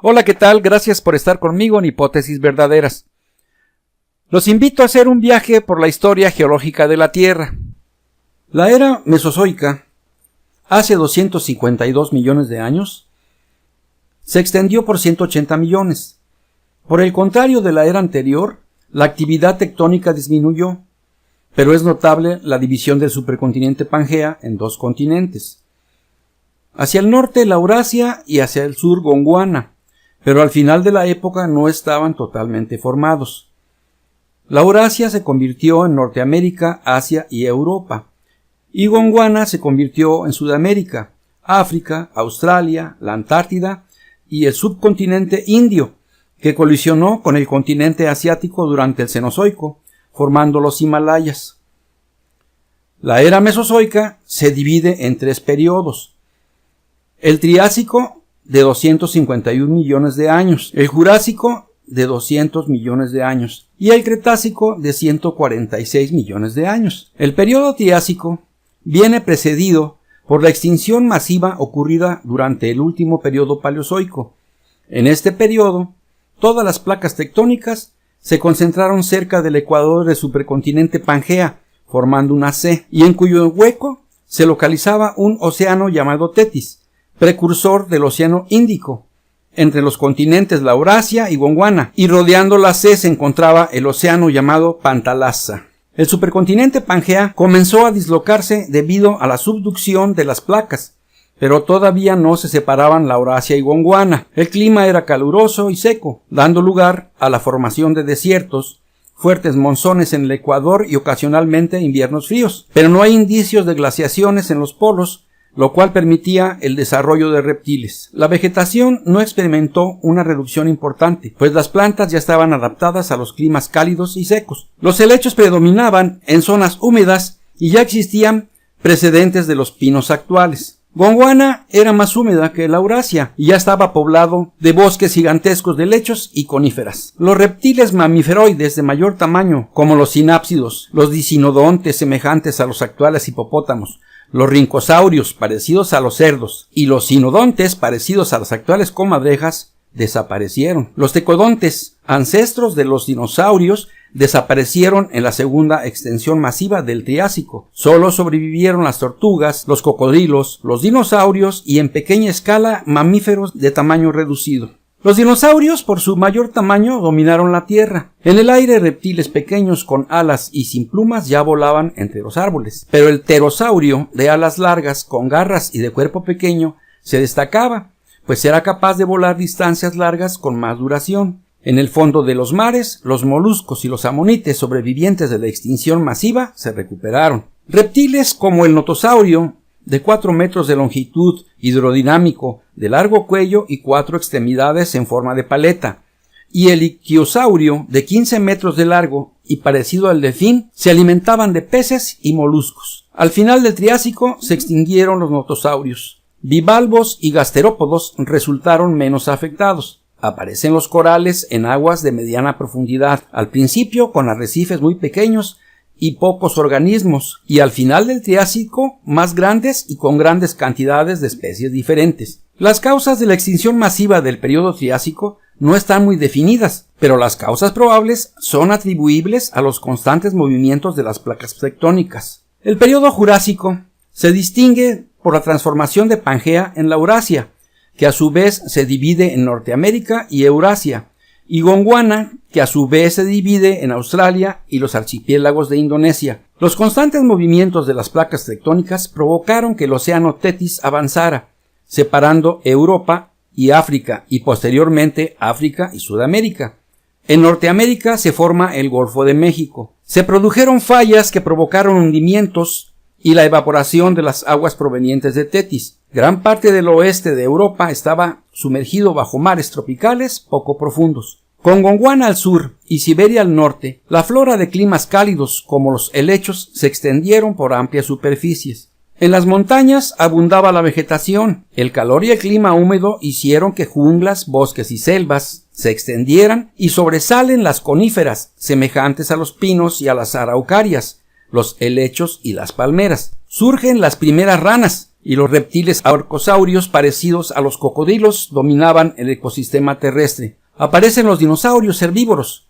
Hola, ¿qué tal? Gracias por estar conmigo en Hipótesis Verdaderas. Los invito a hacer un viaje por la historia geológica de la Tierra. La era Mesozoica, hace 252 millones de años, se extendió por 180 millones. Por el contrario de la era anterior, la actividad tectónica disminuyó, pero es notable la división del supercontinente Pangea en dos continentes. Hacia el norte la Eurasia y hacia el sur Gondwana, pero al final de la época no estaban totalmente formados. La Eurasia se convirtió en Norteamérica, Asia y Europa, y Gondwana se convirtió en Sudamérica, África, Australia, la Antártida y el subcontinente indio, que colisionó con el continente asiático durante el Cenozoico, formando los Himalayas. La era Mesozoica se divide en tres periodos: el Triásico, de 251 millones de años, el Jurásico, de 200 millones de años, y el Cretácico, de 146 millones de años. El periodo Triásico viene precedido por la extinción masiva ocurrida durante el último periodo Paleozoico. En este periodo, todas las placas tectónicas se concentraron cerca del ecuador del supercontinente Pangea, formando una C, y en cuyo hueco se localizaba un océano llamado Tetis, precursor del Océano Índico, entre los continentes la Eurasia y Gondwana, y rodeando la C se encontraba el océano llamado Pantalassa. El supercontinente Pangea comenzó a dislocarse debido a la subducción de las placas, pero todavía no se separaban la Eurasia y Gondwana. El clima era caluroso y seco, dando lugar a la formación de desiertos, fuertes monzones en el ecuador y ocasionalmente inviernos fríos. Pero no hay indicios de glaciaciones en los polos, lo cual permitía el desarrollo de reptiles. La vegetación no experimentó una reducción importante, pues las plantas ya estaban adaptadas a los climas cálidos y secos. Los helechos predominaban en zonas húmedas y ya existían precedentes de los pinos actuales. Gondwana era más húmeda que la Eurasia y ya estaba poblado de bosques gigantescos de helechos y coníferas. Los reptiles mamíferoides de mayor tamaño, como los sinápsidos, los dicinodontes semejantes a los actuales hipopótamos, los rincosaurios parecidos a los cerdos y los sinodontes parecidos a las actuales comadrejas desaparecieron. Los tecodontes, ancestros de los dinosaurios, desaparecieron en la segunda extensión masiva del Triásico. Solo sobrevivieron las tortugas, los cocodrilos, los dinosaurios y en pequeña escala mamíferos de tamaño reducido. Los dinosaurios, por su mayor tamaño, dominaron la Tierra. En el aire, reptiles pequeños con alas y sin plumas ya volaban entre los árboles. Pero el pterosaurio, de alas largas, con garras y de cuerpo pequeño, se destacaba, pues era capaz de volar distancias largas con más duración. En el fondo de los mares, los moluscos y los amonites sobrevivientes de la extinción masiva se recuperaron. Reptiles como el notosaurio, de 4 metros de longitud, hidrodinámico, de largo cuello y 4 extremidades en forma de paleta, y el iquiosaurio, de 15 metros de largo y parecido al delfín, se alimentaban de peces y moluscos. Al final del Triásico se extinguieron los notosaurios. Bivalvos y gasterópodos resultaron menos afectados. Aparecen los corales en aguas de mediana profundidad, al principio con arrecifes muy pequeños y pocos organismos, y al final del Triásico más grandes y con grandes cantidades de especies diferentes. Las causas de la extinción masiva del periodo Triásico no están muy definidas, pero las causas probables son atribuibles a los constantes movimientos de las placas tectónicas. El periodo Jurásico se distingue por la transformación de Pangea en la Eurasia, que a su vez se divide en Norteamérica y Eurasia, y Gondwana, que a su vez se divide en Australia y los archipiélagos de Indonesia. Los constantes movimientos de las placas tectónicas provocaron que el océano Tetis avanzara, separando Europa y África, y posteriormente África y Sudamérica. En Norteamérica se forma el Golfo de México. Se produjeron fallas que provocaron hundimientos y la evaporación de las aguas provenientes de Tetis. Gran parte del oeste de Europa estaba sumergido bajo mares tropicales poco profundos. Con Gondwana al sur y Siberia al norte, la flora de climas cálidos como los helechos se extendieron por amplias superficies. En las montañas abundaba la vegetación. El calor y el clima húmedo hicieron que junglas, bosques y selvas se extendieran y sobresalen las coníferas, semejantes a los pinos y a las araucarias, los helechos y las palmeras. Surgen las primeras ranas, y los reptiles arcosaurios parecidos a los cocodrilos dominaban el ecosistema terrestre. Aparecen los dinosaurios herbívoros,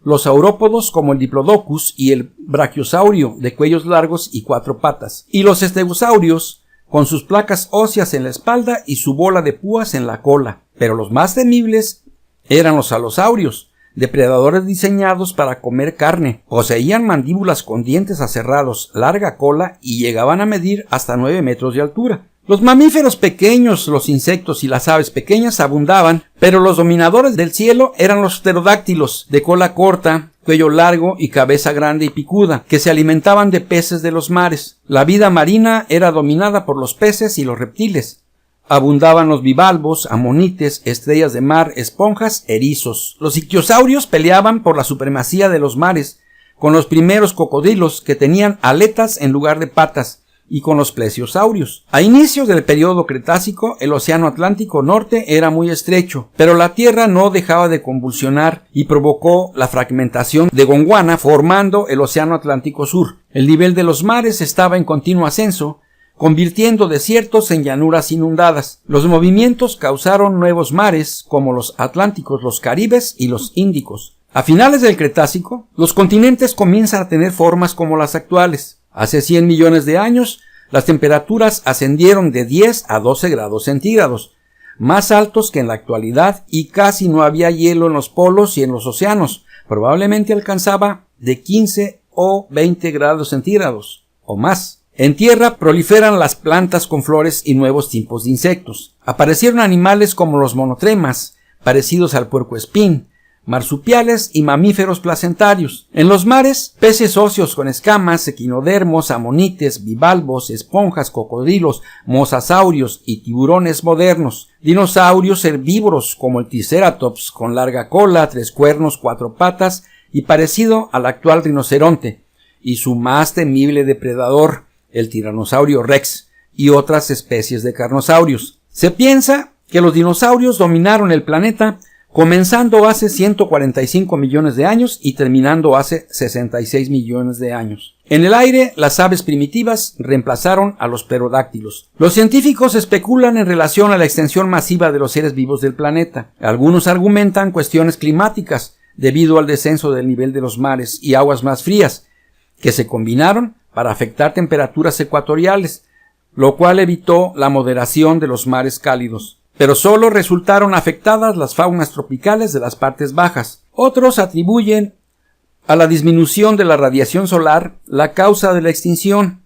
los saurópodos como el Diplodocus y el brachiosaurio de cuellos largos y 4 patas, y los estegosaurios con sus placas óseas en la espalda y su bola de púas en la cola. Pero los más temibles eran los alosaurios, depredadores diseñados para comer carne. Poseían mandíbulas con dientes aserrados, larga cola y llegaban a medir hasta 9 metros de altura. Los mamíferos pequeños, los insectos y las aves pequeñas abundaban, pero los dominadores del cielo eran los pterodáctilos, de cola corta, cuello largo y cabeza grande y picuda, que se alimentaban de peces de los mares. La vida marina era dominada por los peces y los reptiles. Abundaban los bivalvos, amonites, estrellas de mar, esponjas, erizos. Los ictiosaurios peleaban por la supremacía de los mares, con los primeros cocodrilos que tenían aletas en lugar de patas, y con los plesiosaurios. A inicios del periodo Cretácico, el océano Atlántico Norte era muy estrecho, pero la Tierra no dejaba de convulsionar y provocó la fragmentación de Gondwana, formando el océano Atlántico Sur. El nivel de los mares estaba en continuo ascenso, convirtiendo desiertos en llanuras inundadas. Los movimientos causaron nuevos mares, como los Atlánticos, los Caribes y los Índicos. A finales del Cretácico, los continentes comienzan a tener formas como las actuales. Hace 100 millones de años, las temperaturas ascendieron de 10 a 12 grados centígrados, más altos que en la actualidad, y casi no había hielo en los polos y en los océanos. Probablemente alcanzaba de 15 o 20 grados centígrados o más. En tierra proliferan las plantas con flores y nuevos tipos de insectos. Aparecieron animales como los monotremas, parecidos al puercoespín, marsupiales y mamíferos placentarios. En los mares, peces óseos con escamas, equinodermos, amonites, bivalvos, esponjas, cocodrilos, mosasaurios y tiburones modernos. Dinosaurios herbívoros como el Triceratops con larga cola, 3 cuernos, 4 patas y parecido al actual rinoceronte, y su más temible depredador, el Tiranosaurio Rex, y otras especies de carnosaurios. Se piensa que los dinosaurios dominaron el planeta comenzando hace 145 millones de años y terminando hace 66 millones de años. En el aire, las aves primitivas reemplazaron a los pterodáctilos. Los científicos especulan en relación a la extensión masiva de los seres vivos del planeta. Algunos argumentan cuestiones climáticas debido al descenso del nivel de los mares y aguas más frías, que se combinaron para afectar temperaturas ecuatoriales, lo cual evitó la moderación de los mares cálidos. Pero solo resultaron afectadas las faunas tropicales de las partes bajas. Otros atribuyen a la disminución de la radiación solar la causa de la extinción,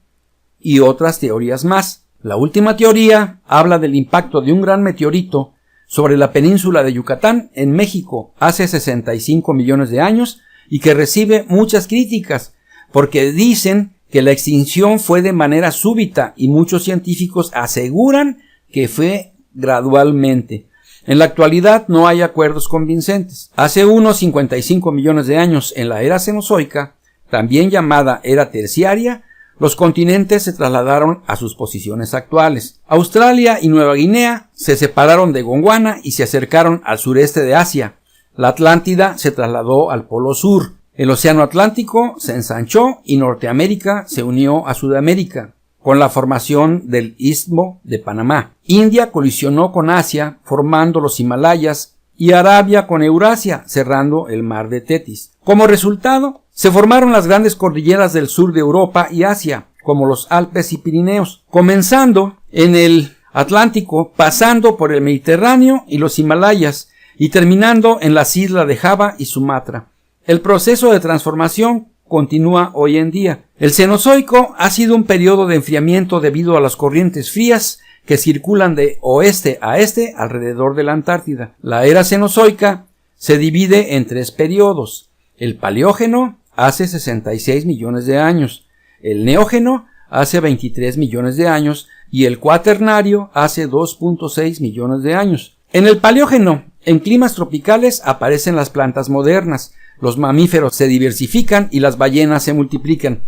y otras teorías más. La última teoría habla del impacto de un gran meteorito sobre la península de Yucatán en México hace 65 millones de años y que recibe muchas críticas porque dicen que la extinción fue de manera súbita y muchos científicos aseguran que fue gradualmente. En la actualidad no hay acuerdos convincentes. Hace unos 55 millones de años, en la era Cenozoica, también llamada era terciaria, los continentes se trasladaron a sus posiciones actuales. Australia y Nueva Guinea se separaron de Gondwana y se acercaron al sureste de Asia. La Atlántida se trasladó al Polo Sur. El Océano Atlántico se ensanchó y Norteamérica se unió a Sudamérica con la formación del Istmo de Panamá. India colisionó con Asia, formando los Himalayas, y Arabia con Eurasia, cerrando el mar de Tetis. Como resultado, se formaron las grandes cordilleras del sur de Europa y Asia, como los Alpes y Pirineos, comenzando en el Atlántico, pasando por el Mediterráneo y los Himalayas, y terminando en las islas de Java y Sumatra. El proceso de transformación continúa hoy en día. El Cenozoico ha sido un periodo de enfriamiento debido a las corrientes frías que circulan de oeste a este alrededor de la Antártida. La era Cenozoica se divide en 3 periodos. El Paleógeno hace 66 millones de años, el Neógeno hace 23 millones de años y el Cuaternario hace 2.6 millones de años. En el Paleógeno, en climas tropicales aparecen las plantas modernas, los mamíferos se diversifican y las ballenas se multiplican.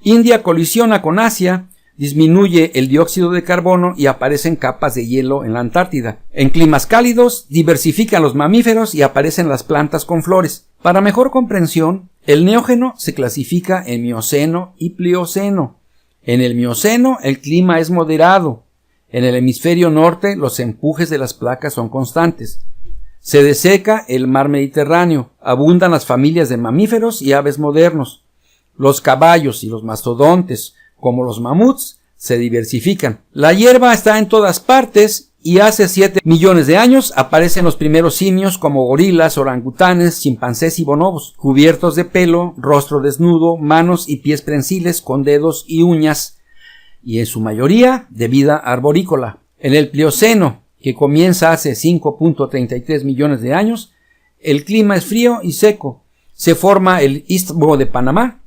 India colisiona con Asia, disminuye el dióxido de carbono y aparecen capas de hielo en la Antártida. En climas cálidos, diversifican los mamíferos y aparecen las plantas con flores. Para mejor comprensión, el Neógeno se clasifica en Mioceno y Plioceno. En el Mioceno, el clima es moderado, En el hemisferio norte los empujes de las placas son constantes. Se deseca el mar Mediterráneo, abundan las familias de mamíferos y aves modernos. Los caballos y los mastodontes, como los mamuts, se diversifican. La hierba está en todas partes y hace 7 millones de años aparecen los primeros simios como gorilas, orangutanes, chimpancés y bonobos, cubiertos de pelo, rostro desnudo, manos y pies prensiles con dedos y uñas, y en su mayoría de vida arborícola. En el Plioceno, que comienza hace 5.33 millones de años, el clima es frío y seco. Se forma el Istmo de Panamá.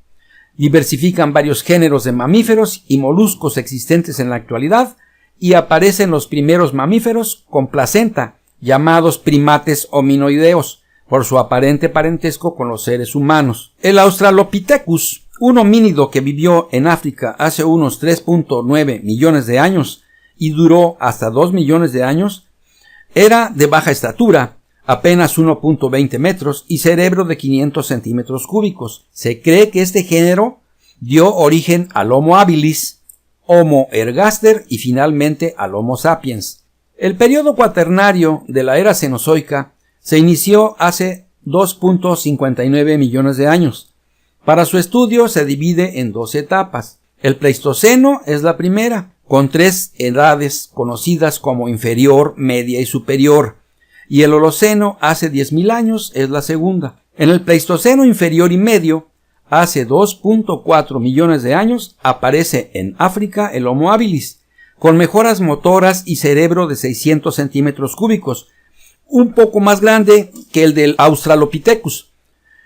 Diversifican varios géneros de mamíferos y moluscos existentes en la actualidad y aparecen los primeros mamíferos con placenta, llamados primates hominoideos, por su aparente parentesco con los seres humanos. El Australopithecus, un homínido que vivió en África hace unos 3.9 millones de años y duró hasta 2 millones de años, era de baja estatura, apenas 1.20 metros y cerebro de 500 centímetros cúbicos. Se cree que este género dio origen al Homo habilis, Homo ergaster y finalmente al Homo sapiens. El periodo cuaternario de la era cenozoica se inició hace 2.59 millones de años. Para su estudio se divide en 2 etapas. El Pleistoceno es la primera, con 3 edades conocidas como inferior, media y superior, y el Holoceno hace 10.000 años es la segunda. En el Pleistoceno inferior y medio, hace 2.4 millones de años, aparece en África el Homo habilis, con mejoras motoras y cerebro de 600 centímetros cúbicos, un poco más grande que el del Australopithecus.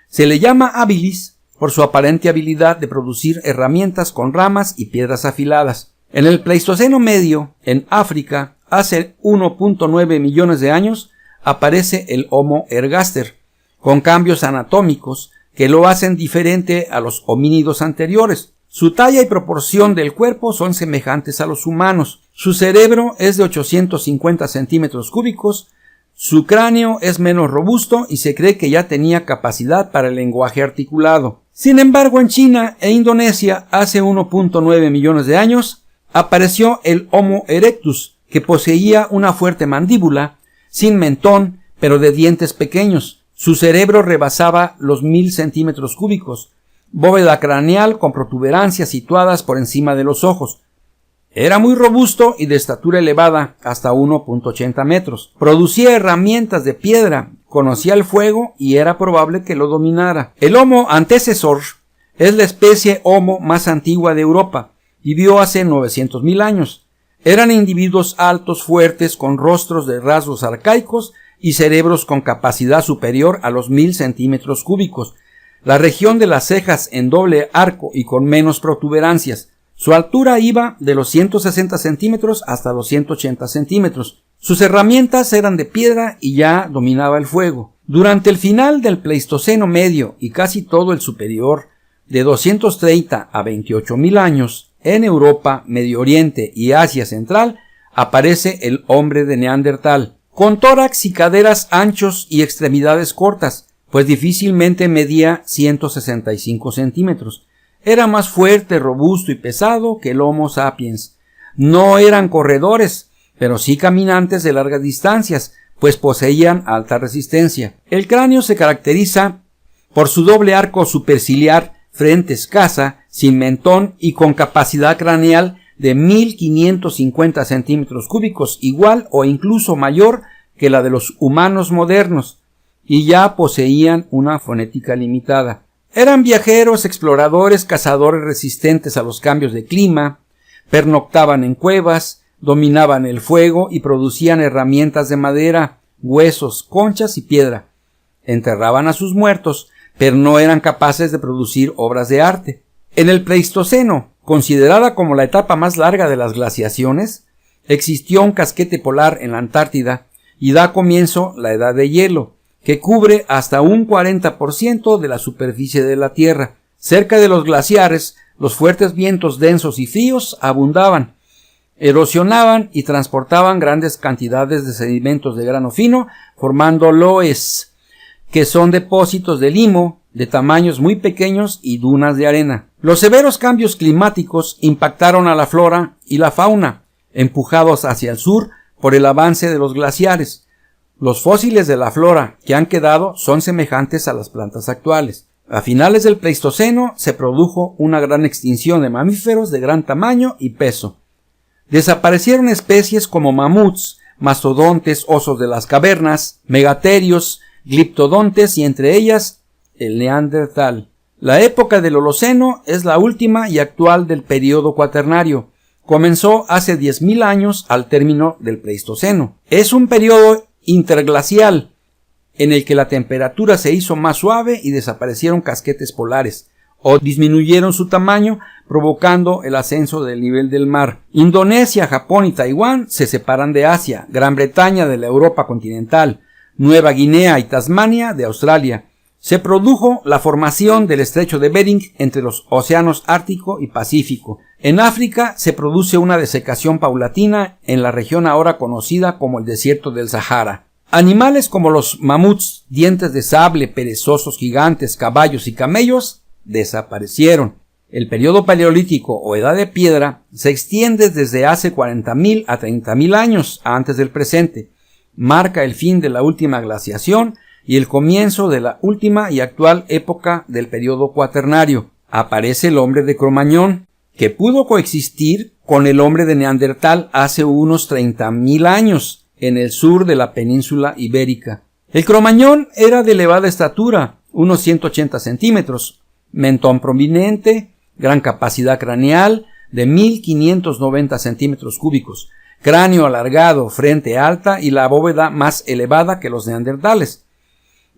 Se le llama habilis por su aparente habilidad de producir herramientas con ramas y piedras afiladas. En el Pleistoceno medio, en África, hace 1.9 millones de años, aparece el Homo ergaster, con cambios anatómicos que lo hacen diferente a los homínidos anteriores. Su talla y proporción del cuerpo son semejantes a los humanos. Su cerebro es de 850 centímetros cúbicos, su cráneo es menos robusto y se cree que ya tenía capacidad para el lenguaje articulado. Sin embargo, en China e Indonesia, hace 1.9 millones de años, apareció el Homo erectus, que poseía una fuerte mandíbula, sin mentón, pero de dientes pequeños. Su cerebro rebasaba los 1000 centímetros cúbicos, bóveda craneal con protuberancias situadas por encima de los ojos. Era muy robusto y de estatura elevada, hasta 1.80 metros. Producía herramientas de piedra, conocía el fuego y era probable que lo dominara. El Homo antecesor es la especie Homo más antigua de Europa. Vivió hace 900.000 años. Eran individuos altos, fuertes, con rostros de rasgos arcaicos y cerebros con capacidad superior a los 1000 centímetros cúbicos. La región de las cejas en doble arco y con menos protuberancias. Su altura iba de los 160 centímetros hasta los 180 centímetros. Sus herramientas eran de piedra y ya dominaba el fuego. Durante el final del Pleistoceno medio y casi todo el superior, de 230 a 28.000 años, en Europa, Medio Oriente y Asia Central, aparece el hombre de Neandertal, con tórax y caderas anchos y extremidades cortas, pues difícilmente medía 165 centímetros. Era más fuerte, robusto y pesado que el Homo sapiens. No eran corredores, pero sí caminantes de largas distancias, pues poseían alta resistencia. El cráneo se caracteriza por su doble arco superciliar, frente escasa, sin mentón y con capacidad craneal de 1550 centímetros cúbicos, igual o incluso mayor que la de los humanos modernos, y ya poseían una fonética limitada. Eran viajeros, exploradores, cazadores resistentes a los cambios de clima, pernoctaban en cuevas, dominaban el fuego y producían herramientas de madera, huesos, conchas y piedra. Enterraban a sus muertos, pero no eran capaces de producir obras de arte. En el Pleistoceno, considerada como la etapa más larga de las glaciaciones, existió un casquete polar en la Antártida y da comienzo la edad de hielo, que cubre hasta un 40% de la superficie de la Tierra. Cerca de los glaciares, los fuertes vientos densos y fríos abundaban, erosionaban y transportaban grandes cantidades de sedimentos de grano fino, formando loes, que son depósitos de limo de tamaños muy pequeños y dunas de arena. Los severos cambios climáticos impactaron a la flora y la fauna. empujados hacia el sur por el avance de los glaciares. Los fósiles de la flora que han quedado son semejantes a las plantas actuales. A finales del Pleistoceno se produjo una gran extinción de mamíferos de gran tamaño y peso. Desaparecieron especies como mamuts, mastodontes, osos de las cavernas, megaterios, gliptodontes y entre ellas el neandertal. La época del Holoceno es la última y actual del período cuaternario. Comenzó hace 10.000 años al término del Pleistoceno. Es un período interglacial en el que la temperatura se hizo más suave y desaparecieron casquetes polares o disminuyeron su tamaño, provocando el ascenso del nivel del mar. Indonesia, Japón y Taiwán se separan de Asia, Gran Bretaña de la Europa continental, Nueva Guinea y Tasmania de Australia. Se produjo la formación del estrecho de Bering entre los océanos Ártico y Pacífico. En África se produce una desecación paulatina en la región ahora conocida como el desierto del Sahara. Animales como los mamuts, dientes de sable, perezosos gigantes, caballos y camellos desaparecieron. El periodo paleolítico o edad de piedra se extiende desde hace 40.000 a 30.000 años antes del presente. Marca el fin de la última glaciación y el comienzo de la última y actual época del periodo cuaternario. Aparece el hombre de Cromañón, que pudo coexistir con el hombre de Neandertal hace unos 30.000 años en el sur de la península ibérica. El Cromañón era de elevada estatura, unos 180 centímetros, mentón prominente, gran capacidad craneal de 1.590 centímetros cúbicos, cráneo alargado, frente alta y la bóveda más elevada que los neandertales.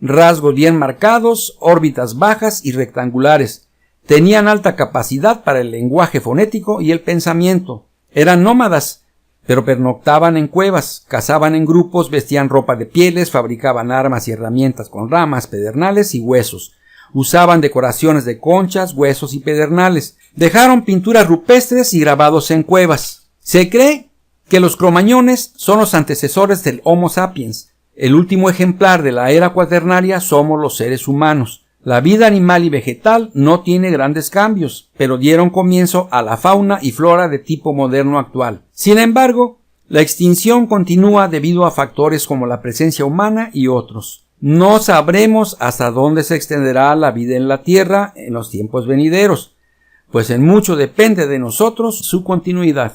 Rasgos bien marcados, órbitas bajas y rectangulares. Tenían alta capacidad para el lenguaje fonético y el pensamiento. Eran nómadas, pero pernoctaban en cuevas, cazaban en grupos, vestían ropa de pieles, fabricaban armas y herramientas con ramas, pedernales y huesos. Usaban decoraciones de conchas, huesos y pedernales. Dejaron pinturas rupestres y grabados en cuevas. Se cree que los cromañones son los antecesores del Homo sapiens. El último ejemplar de la era cuaternaria somos los seres humanos. La vida animal y vegetal no tiene grandes cambios, pero dieron comienzo a la fauna y flora de tipo moderno actual. Sin embargo, la extinción continúa debido a factores como la presencia humana y otros. No sabremos hasta dónde se extenderá la vida en la Tierra en los tiempos venideros, pues en mucho depende de nosotros su continuidad.